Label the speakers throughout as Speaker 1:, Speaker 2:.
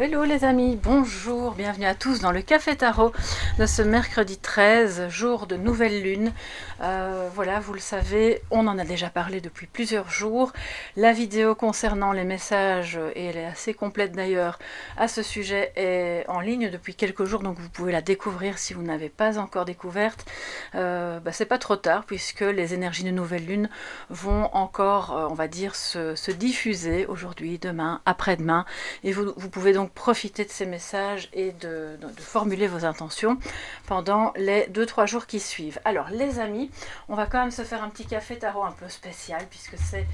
Speaker 1: hello les amis, bonjour, bienvenue à tous dans le Café Tarot de ce mercredi 13, jour de nouvelle lune. Voilà, vous le savez, on en a déjà parlé depuis plusieurs jours. La vidéo concernant les messages, et elle est assez complète d'ailleurs, à ce sujet est en ligne depuis quelques jours, donc vous pouvez la découvrir si vous n'avez pas encore découverte. C'est pas trop tard puisque les énergies de nouvelle lune vont encore, on va dire, se diffuser aujourd'hui, demain, après-demain. Et vous pouvez donc profiter de ces messages et de formuler vos intentions pendant les 2-3 jours qui suivent. Alors les amis, on va quand même se faire un petit café tarot un peu spécial puisque c'est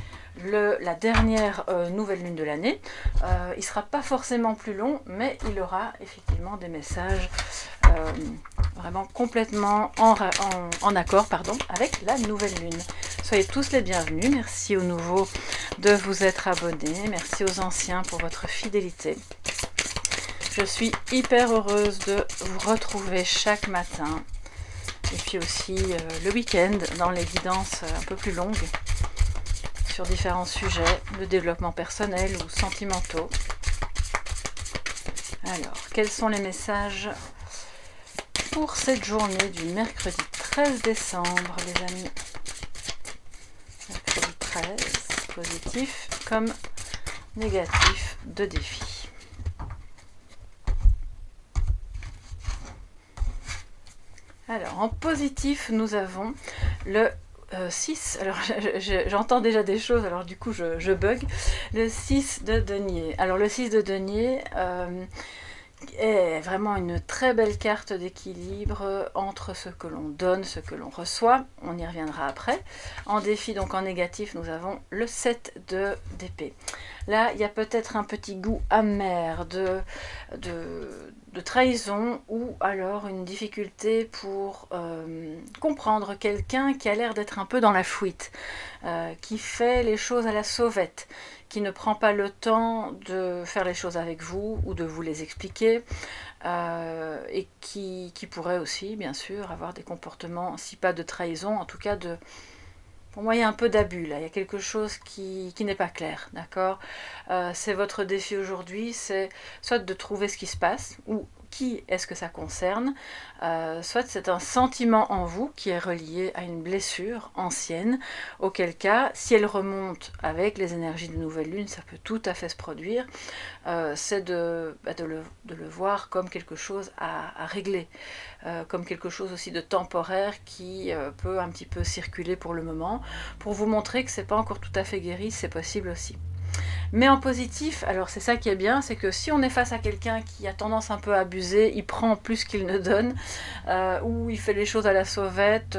Speaker 1: la dernière nouvelle lune de l'année. Il ne sera pas forcément plus long, mais il aura effectivement des messages vraiment complètement en accord avec la nouvelle lune. Soyez tous les bienvenus, merci aux nouveaux de vous être abonnés, merci aux anciens pour votre fidélité. Je suis hyper heureuse de vous retrouver chaque matin et puis aussi le week-end dans les guidances un peu plus longues sur différents sujets de développement personnel ou sentimentaux. Alors, quels sont les messages pour cette journée du mercredi 13 décembre, les amis? Mercredi 13, positif comme négatif de défi. Alors, en positif, nous avons le 6. Alors, j'entends déjà des choses, alors du coup, je bug. Le 6 de denier. Alors, le 6 de denier est vraiment une très belle carte d'équilibre entre ce que l'on donne, ce que l'on reçoit. On y reviendra après. En défi, donc en négatif, nous avons le 7 d'épée. Là, il y a peut-être un petit goût amer de trahison ou alors une difficulté pour comprendre quelqu'un qui a l'air d'être un peu dans la fuite, qui fait les choses à la sauvette, qui ne prend pas le temps de faire les choses avec vous ou de vous les expliquer, et qui pourrait aussi, bien sûr, avoir des comportements, si pas de trahison, en tout cas de... Pour moi, il y a un peu d'abus là, il y a quelque chose qui n'est pas clair, d'accord? C'est votre défi aujourd'hui, c'est soit de trouver ce qui se passe, ou qui est-ce que ça concerne, soit c'est un sentiment en vous qui est relié à une blessure ancienne, auquel cas, si elle remonte avec les énergies de nouvelle lune, ça peut tout à fait se produire, c'est de le voir comme quelque chose à régler, comme quelque chose aussi de temporaire qui peut un petit peu circuler pour le moment, pour vous montrer que c'est pas encore tout à fait guéri, c'est possible aussi. Mais en positif, alors c'est ça qui est bien, c'est que si on est face à quelqu'un qui a tendance un peu à abuser, il prend plus qu'il ne donne, ou il fait les choses à la sauvette,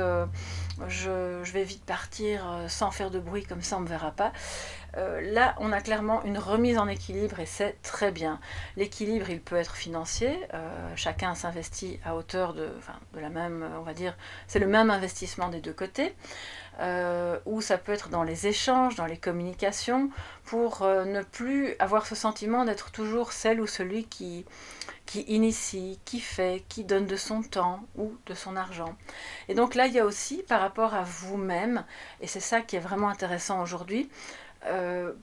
Speaker 1: je vais vite partir sans faire de bruit, comme ça on ne me verra pas. Là, on a clairement une remise en équilibre et c'est très bien. L'équilibre, il peut être financier, chacun s'investit à hauteur de la même, on va dire, c'est le même investissement des deux côtés, ou ça peut être dans les échanges, dans les communications, pour ne plus avoir ce sentiment d'être toujours celle ou celui qui initie, qui fait, qui donne de son temps ou de son argent. Et donc là, il y a aussi, par rapport à vous-même, et c'est ça qui est vraiment intéressant aujourd'hui,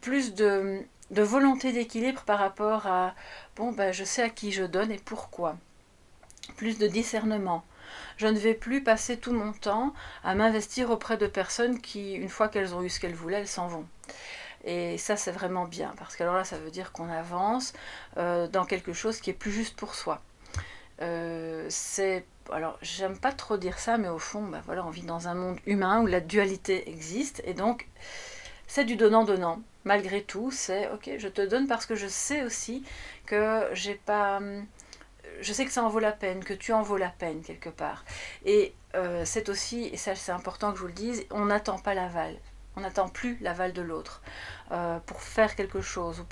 Speaker 1: plus de volonté d'équilibre par rapport à je sais à qui je donne et pourquoi. Plus de discernement. Je ne vais plus passer tout mon temps à m'investir auprès de personnes qui, une fois qu'elles ont eu ce qu'elles voulaient, elles s'en vont. Et ça, c'est vraiment bien, parce que alors là, ça veut dire qu'on avance dans quelque chose qui est plus juste pour soi. Alors, j'aime pas trop dire ça, mais au fond, on vit dans un monde humain où la dualité existe, et donc c'est du donnant-donnant. Malgré tout, c'est ok, je te donne parce que je sais aussi que j'ai pas... Je sais que ça en vaut la peine, que tu en vaux la peine quelque part. Et c'est aussi, et ça c'est important que je vous le dise, on n'attend pas l'aval. On n'attend plus l'aval de l'autre pour faire quelque chose ou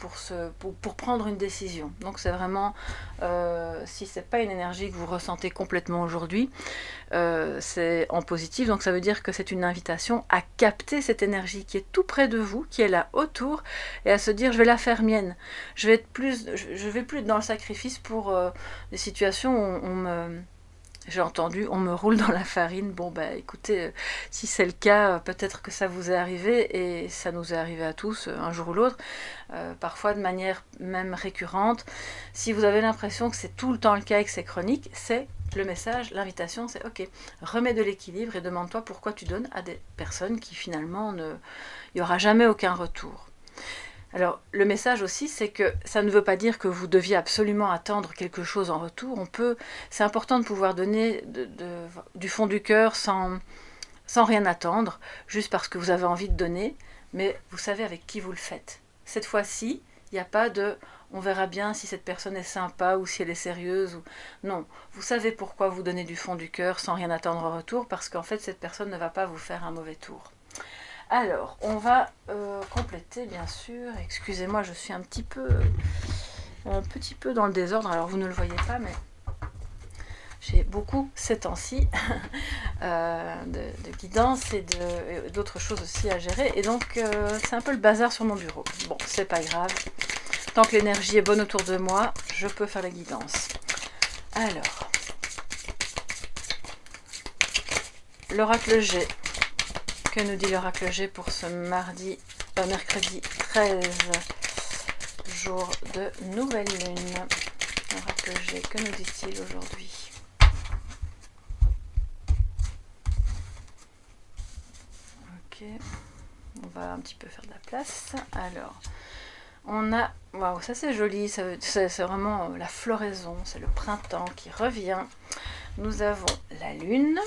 Speaker 1: pour prendre une décision. Donc c'est vraiment, si ce n'est pas une énergie que vous ressentez complètement aujourd'hui, c'est en positif, donc ça veut dire que c'est une invitation à capter cette énergie qui est tout près de vous, qui est là autour, et à se dire je vais la faire mienne. Je vais plus être dans le sacrifice pour des situations où J'ai entendu, on me roule dans la farine. Bon, bah écoutez, si c'est le cas, peut-être que ça vous est arrivé, et ça nous est arrivé à tous, un jour ou l'autre, parfois de manière même récurrente. Si vous avez l'impression que c'est tout le temps le cas et que c'est chronique, c'est le message, l'invitation, c'est ok, remets de l'équilibre et demande-toi pourquoi tu donnes à des personnes qui finalement il n'y aura jamais aucun retour. Alors, le message aussi, c'est que ça ne veut pas dire que vous deviez absolument attendre quelque chose en retour. C'est important de pouvoir donner du fond du cœur sans rien attendre, juste parce que vous avez envie de donner, mais vous savez avec qui vous le faites. Cette fois-ci, il n'y a pas de on verra bien si cette personne est sympa ou si elle est sérieuse. Non, vous savez pourquoi vous donnez du fond du cœur sans rien attendre en retour, parce qu'en fait, cette personne ne va pas vous faire un mauvais tour. Alors, on va compléter, bien sûr. Excusez-moi, je suis un petit peu dans le désordre. Alors, vous ne le voyez pas, mais j'ai beaucoup ces temps-ci de guidance et d'autres choses aussi à gérer. Et donc, c'est un peu le bazar sur mon bureau. Bon, c'est pas grave. Tant que l'énergie est bonne autour de moi, je peux faire la guidance. Alors, l'oracle G. Que nous dit l'oracle G pour ce mercredi 13, jour de nouvelle lune. L'oracle G, que nous dit-il aujourd'hui? Ok, on va un petit peu faire de la place. Alors, on a... Waouh, ça c'est joli, c'est vraiment la floraison, c'est le printemps qui revient. Nous avons la lune,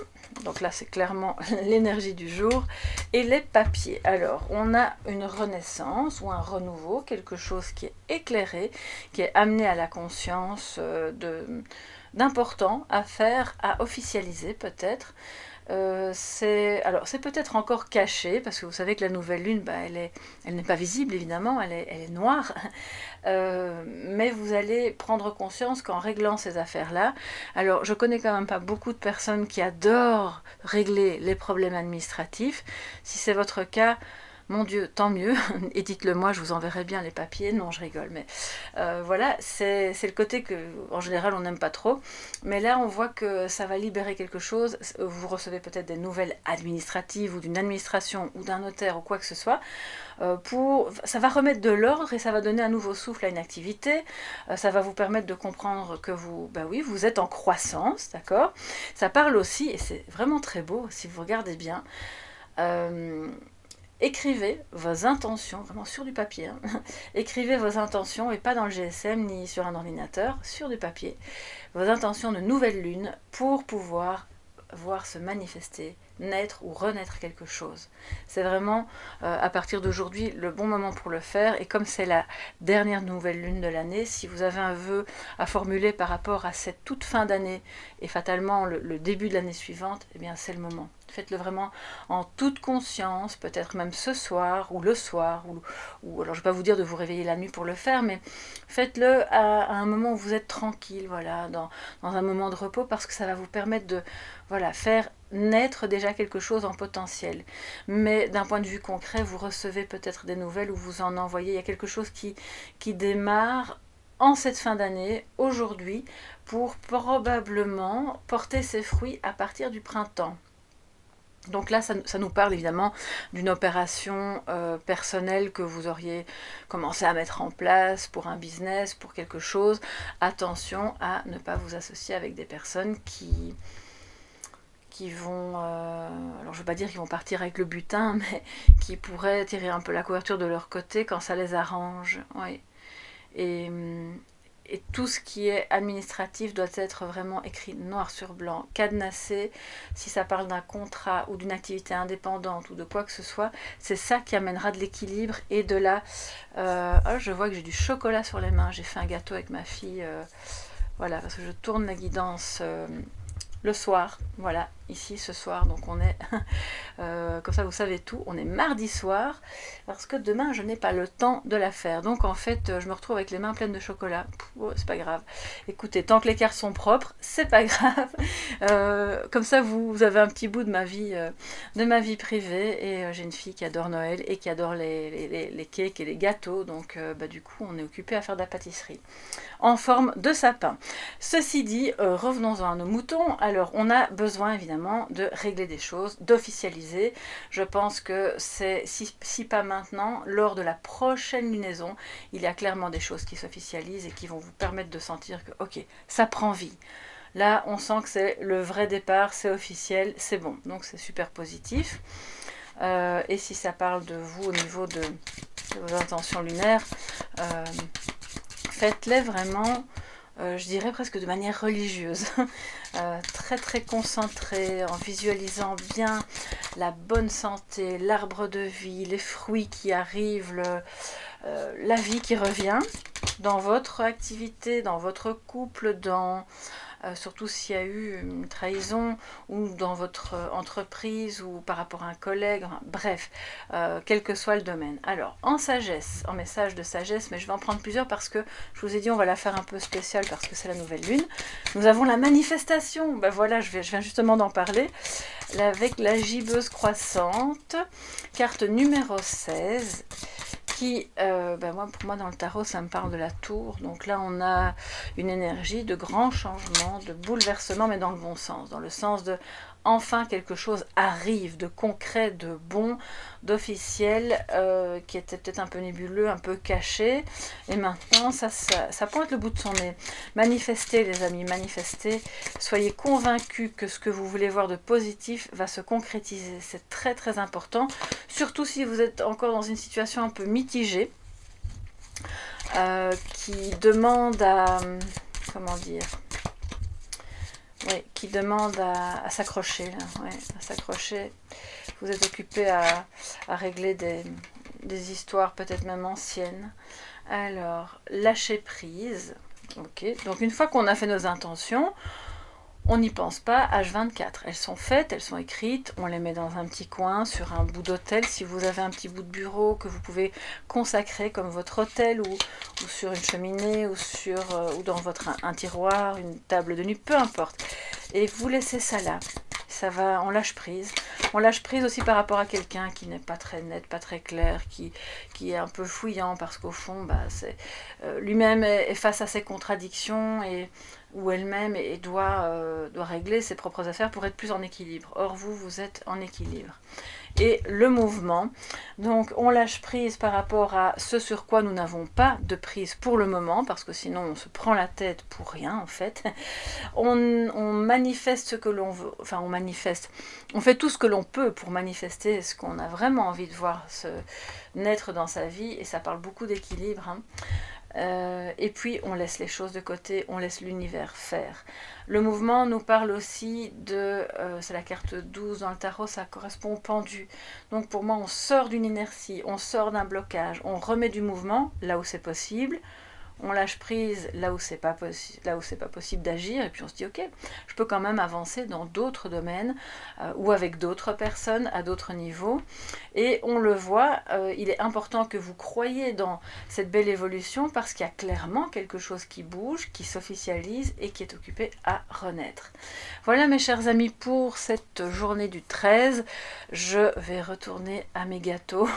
Speaker 1: donc là c'est clairement l'énergie du jour, et les papiers. Alors on a une renaissance ou un renouveau, quelque chose qui est éclairé, qui est amené à la conscience d'important à faire, à officialiser peut-être. C'est peut-être encore caché, parce que vous savez que la nouvelle lune, elle n'est pas visible évidemment, elle est noire, mais vous allez prendre conscience qu'en réglant ces affaires-là, alors je connais quand même pas beaucoup de personnes qui adorent régler les problèmes administratifs. Si c'est votre cas, mon Dieu, tant mieux, et dites-le moi, je vous enverrai bien les papiers. Non, je rigole, mais voilà, c'est le côté que, en général, on n'aime pas trop. Mais là, on voit que ça va libérer quelque chose. Vous recevez peut-être des nouvelles administratives ou d'une administration ou d'un notaire ou quoi que ce soit. Ça va remettre de l'ordre et ça va donner un nouveau souffle à une activité. Ça va vous permettre de comprendre que vous êtes en croissance, d'accord? Ça parle aussi, et c'est vraiment très beau, si vous regardez bien, écrivez vos intentions, vraiment sur du papier, hein. Écrivez vos intentions, et pas dans le GSM ni sur un ordinateur, sur du papier, vos intentions de nouvelle lune pour pouvoir voir se manifester, naître ou renaître quelque chose. C'est vraiment, à partir d'aujourd'hui, le bon moment pour le faire, et comme c'est la dernière nouvelle lune de l'année, si vous avez un vœu à formuler par rapport à cette toute fin d'année, et fatalement le début de l'année suivante, eh bien c'est le moment. Faites-le vraiment en toute conscience, peut-être même ce soir ou le soir, ou alors je ne vais pas vous dire de vous réveiller la nuit pour le faire, mais faites-le à un moment où vous êtes tranquille, voilà, dans un moment de repos, parce que ça va vous permettre de faire naître déjà quelque chose en potentiel. Mais d'un point de vue concret, vous recevez peut-être des nouvelles ou vous en envoyez, il y a quelque chose qui démarre en cette fin d'année, aujourd'hui, pour probablement porter ses fruits à partir du printemps. Donc là, ça nous parle évidemment d'une opération personnelle que vous auriez commencé à mettre en place pour un business, pour quelque chose. Attention à ne pas vous associer avec des personnes qui vont, alors je ne veux pas dire qu'ils vont partir avec le butin, mais qui pourraient tirer un peu la couverture de leur côté quand ça les arrange. Oui. Et tout ce qui est administratif doit être vraiment écrit noir sur blanc, cadenassé. Si ça parle d'un contrat ou d'une activité indépendante ou de quoi que ce soit, c'est ça qui amènera de l'équilibre et de la... je vois que j'ai du chocolat sur les mains. J'ai fait un gâteau avec ma fille. Voilà, parce que je tourne la guidance le soir. Voilà, ici ce soir. Donc on est... comme ça vous savez tout, on est mardi soir, parce que demain je n'ai pas le temps de la faire, donc en fait je me retrouve avec les mains pleines de chocolat. C'est pas grave, écoutez, tant que les cartes sont propres, c'est pas grave. Comme ça vous avez un petit bout de ma vie privée, et j'ai une fille qui adore Noël et qui adore les cakes et les gâteaux, donc du coup on est occupé à faire de la pâtisserie en forme de sapin. Ceci dit, revenons-en à nos moutons. Alors, on a besoin évidemment de régler des choses, d'officialiser. Je pense que c'est, si pas maintenant, lors de la prochaine lunaison, il y a clairement des choses qui s'officialisent et qui vont vous permettre de sentir que, ok, ça prend vie. Là, on sent que c'est le vrai départ, c'est officiel, c'est bon. Donc, c'est super positif. Et si ça parle de vous au niveau de vos intentions lunaires, faites-les vraiment, je dirais presque de manière religieuse, très très concentrée, en visualisant bien la bonne santé, l'arbre de vie, les fruits qui arrivent, la vie qui revient dans votre activité, dans votre couple, surtout s'il y a eu une trahison ou dans votre entreprise ou par rapport à un collègue, bref, quel que soit le domaine. Alors, en sagesse, en message de sagesse, mais je vais en prendre plusieurs parce que je vous ai dit on va la faire un peu spéciale parce que c'est la nouvelle lune. Nous avons la manifestation, ben voilà, je viens justement d'en parler, avec la gibbeuse croissante, carte numéro 16, qui, pour moi dans le tarot ça me parle de la tour, donc là on a une énergie de grand changement, de bouleversement, mais dans le bon sens, dans le sens de enfin quelque chose arrive, de concret, de bon, d'officiel, qui était peut-être un peu nébuleux, un peu caché, et maintenant ça pointe le bout de son nez. Manifestez les amis, manifestez, soyez convaincus que ce que vous voulez voir de positif va se concrétiser, c'est très très important, surtout si vous êtes encore dans une situation un peu mitigée, qui demande à, comment dire, oui, qui demande à s'accrocher, ouais, à s'accrocher. Vous êtes occupé à régler des histoires peut-être même anciennes. Alors, lâcher prise. Ok, donc une fois qu'on a fait nos intentions, on n'y pense pas H24. Elles sont faites, elles sont écrites, on les met dans un petit coin, sur un bout d'hôtel. Si vous avez un petit bout de bureau que vous pouvez consacrer comme votre hôtel, ou sur une cheminée, ou dans un tiroir, une table de nuit, peu importe. Et vous laissez ça là. Ça va, on lâche prise. On lâche prise aussi par rapport à quelqu'un qui n'est pas très net, pas très clair, qui est un peu fouillant parce qu'au fond, lui-même est face à ses contradictions ou elle-même doit régler ses propres affaires pour être plus en équilibre. Or, vous êtes en équilibre. Et le mouvement, donc on lâche prise par rapport à ce sur quoi nous n'avons pas de prise pour le moment, parce que sinon on se prend la tête pour rien en fait. On manifeste ce que l'on veut, enfin on fait tout ce que l'on peut pour manifester ce qu'on a vraiment envie de voir naître dans sa vie, et ça parle beaucoup d'équilibre, hein. Et puis on laisse les choses de côté, on laisse l'univers faire. Le mouvement nous parle aussi c'est la carte 12 dans le tarot, ça correspond au pendu. Donc pour moi on sort d'une inertie, on sort d'un blocage, on remet du mouvement là où c'est possible, on lâche prise là où c'est pas possible d'agir, et puis on se dit ok, je peux quand même avancer dans d'autres domaines, ou avec d'autres personnes à d'autres niveaux. Et on le voit, il est important que vous croyiez dans cette belle évolution, parce qu'il y a clairement quelque chose qui bouge, qui s'officialise et qui est occupé à renaître. Voilà mes chers amis pour cette journée du 13. Je vais retourner à mes gâteaux.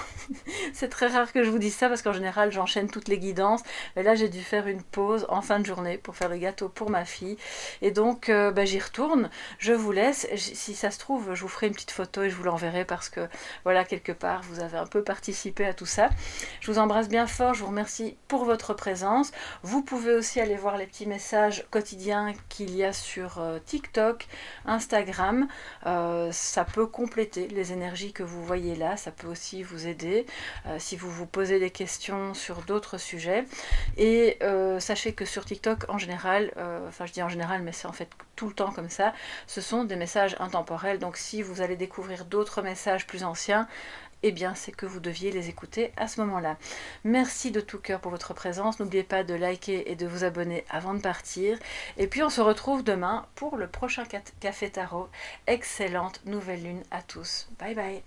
Speaker 1: C'est très rare que je vous dise ça parce qu'en général j'enchaîne toutes les guidances, mais là j'ai dû faire une pause en fin de journée pour faire le gâteau pour ma fille, et donc j'y retourne. Je vous laisse, si ça se trouve je vous ferai une petite photo et je vous l'enverrai, parce que voilà, quelque part vous avez un peu participé à tout ça. Je vous embrasse bien fort, je vous remercie pour votre présence. Vous pouvez aussi aller voir les petits messages quotidiens qu'il y a sur TikTok, Instagram, ça peut compléter les énergies que vous voyez là, ça peut aussi vous aider si vous vous posez des questions sur d'autres sujets. Et sachez que sur TikTok en général, enfin je dis en général mais c'est en fait tout le temps comme ça, ce sont des messages intemporels, donc si vous allez découvrir d'autres messages plus anciens, eh bien c'est que vous deviez les écouter à ce moment-là. Merci de tout cœur pour votre présence, n'oubliez pas de liker et de vous abonner avant de partir, et puis on se retrouve demain pour le prochain Café Tarot. Excellente nouvelle lune à tous, bye bye.